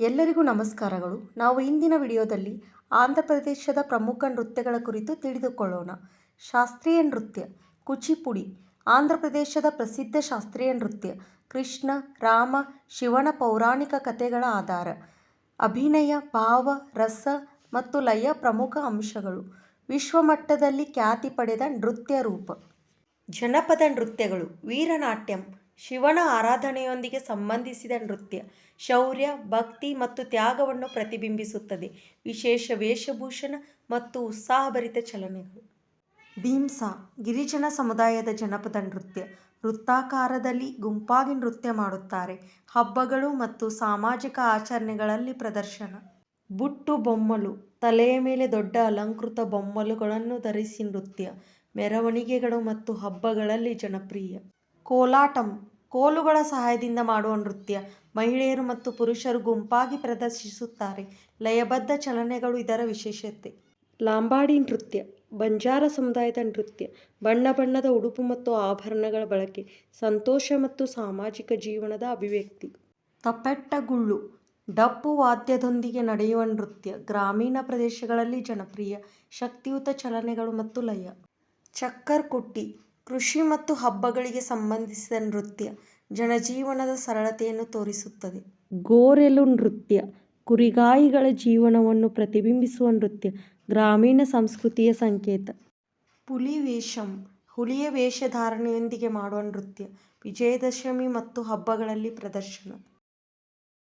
ಎಲ್ಲರಿಗೂ ನಮಸ್ಕಾರಗಳು. ನಾವು ಇಂದಿನ ವಿಡಿಯೋದಲ್ಲಿ ಆಂಧ್ರ ಪ್ರದೇಶದ ಪ್ರಮುಖ ನೃತ್ಯಗಳ ಕುರಿತು ತಿಳಿದುಕೊಳ್ಳೋಣ. ಶಾಸ್ತ್ರೀಯ ನೃತ್ಯ ಕೂಚಿಪುಡಿ ಆಂಧ್ರ ಪ್ರದೇಶದ ಪ್ರಸಿದ್ಧ ಶಾಸ್ತ್ರೀಯ ನೃತ್ಯ. ಕೃಷ್ಣ, ರಾಮ, ಶಿವನ ಪೌರಾಣಿಕ ಕಥೆಗಳ ಆಧಾರ. ಅಭಿನಯ, ಭಾವ, ರಸ ಮತ್ತು ಲಯ ಪ್ರಮುಖ ಅಂಶಗಳು. ವಿಶ್ವಮಟ್ಟದಲ್ಲಿ ಖ್ಯಾತಿ ಪಡೆದ ನೃತ್ಯ ರೂಪ. ಜನಪದ ನೃತ್ಯಗಳು ವೀರನಾಟ್ಯಂ ಶಿವನ ಆರಾಧನೆಯೊಂದಿಗೆ ಸಂಬಂಧಿಸಿದ ನೃತ್ಯ. ಶೌರ್ಯ, ಭಕ್ತಿ ಮತ್ತು ತ್ಯಾಗವನ್ನು ಪ್ರತಿಬಿಂಬಿಸುತ್ತದೆ. ವಿಶೇಷ ವೇಷಭೂಷಣ ಮತ್ತು ಉತ್ಸಾಹಭರಿತ ಚಲನೆಗಳು. ಭೀಮ್ಸಾ ಗಿರಿಜನ ಸಮುದಾಯದ ಜನಪದ ನೃತ್ಯ. ವೃತ್ತಾಕಾರದಲ್ಲಿ ಗುಂಪಾಗಿ ನೃತ್ಯ ಮಾಡುತ್ತಾರೆ. ಹಬ್ಬಗಳು ಮತ್ತು ಸಾಮಾಜಿಕ ಆಚರಣೆಗಳಲ್ಲಿ ಪ್ರದರ್ಶನ. ಬುಟ್ಟು ಬೊಮ್ಮಲು ತಲೆಯ ಮೇಲೆ ದೊಡ್ಡ ಅಲಂಕೃತ ಬೊಮ್ಮಲುಗಳನ್ನು ಧರಿಸಿ ನೃತ್ಯ. ಮೆರವಣಿಗೆಗಳು ಮತ್ತು ಹಬ್ಬಗಳಲ್ಲಿ ಜನಪ್ರಿಯ. ಕೋಲಾಟಂ ಕೋಲುಗಳ ಸಹಾಯದಿಂದ ಮಾಡುವ ನೃತ್ಯ. ಮಹಿಳೆಯರು ಮತ್ತು ಪುರುಷರು ಗುಂಪಾಗಿ ಪ್ರದರ್ಶಿಸುತ್ತಾರೆ. ಲಯಬದ್ಧ ಚಲನೆಗಳು ಇದರ ವಿಶೇಷತೆ. ಲಾಂಬಾಡಿ ನೃತ್ಯ ಬಂಜಾರ ಸಮುದಾಯದ ನೃತ್ಯ. ಬಣ್ಣ ಬಣ್ಣದ ಉಡುಪು ಮತ್ತು ಆಭರಣಗಳ ಬಳಕೆ. ಸಂತೋಷ ಮತ್ತು ಸಾಮಾಜಿಕ ಜೀವನದ ಅಭಿವ್ಯಕ್ತಿ. ತಪ್ಪೆಟ್ಟಗುಳ್ಳು ಡಪ್ಪು ವಾದ್ಯದೊಂದಿಗೆ ನಡೆಯುವ ನೃತ್ಯ. ಗ್ರಾಮೀಣ ಪ್ರದೇಶಗಳಲ್ಲಿ ಜನಪ್ರಿಯ. ಶಕ್ತಿಯುತ ಚಲನೆಗಳು ಮತ್ತು ಲಯ. ಚಕ್ಕರ್ ಕುಟ್ಟಿ ಕೃಷಿ ಮತ್ತು ಹಬ್ಬಗಳಿಗೆ ಸಂಬಂಧಿಸಿದ ನೃತ್ಯ. ಜನಜೀವನದ ಸರಳತೆಯನ್ನು ತೋರಿಸುತ್ತದೆ. ಗೋರೆಲು ನೃತ್ಯ ಕುರಿಗಾಯಿಗಳ ಜೀವನವನ್ನು ಪ್ರತಿಬಿಂಬಿಸುವ ನೃತ್ಯ. ಗ್ರಾಮೀಣ ಸಂಸ್ಕೃತಿಯ ಸಂಕೇತ. ಪುಲಿವೇಷಂ ಹುಲಿಯ ವೇಷಧಾರಣೆಯೊಂದಿಗೆ ಮಾಡುವ ನೃತ್ಯ. ವಿಜಯದಶಮಿ ಮತ್ತು ಹಬ್ಬಗಳಲ್ಲಿ ಪ್ರದರ್ಶನ.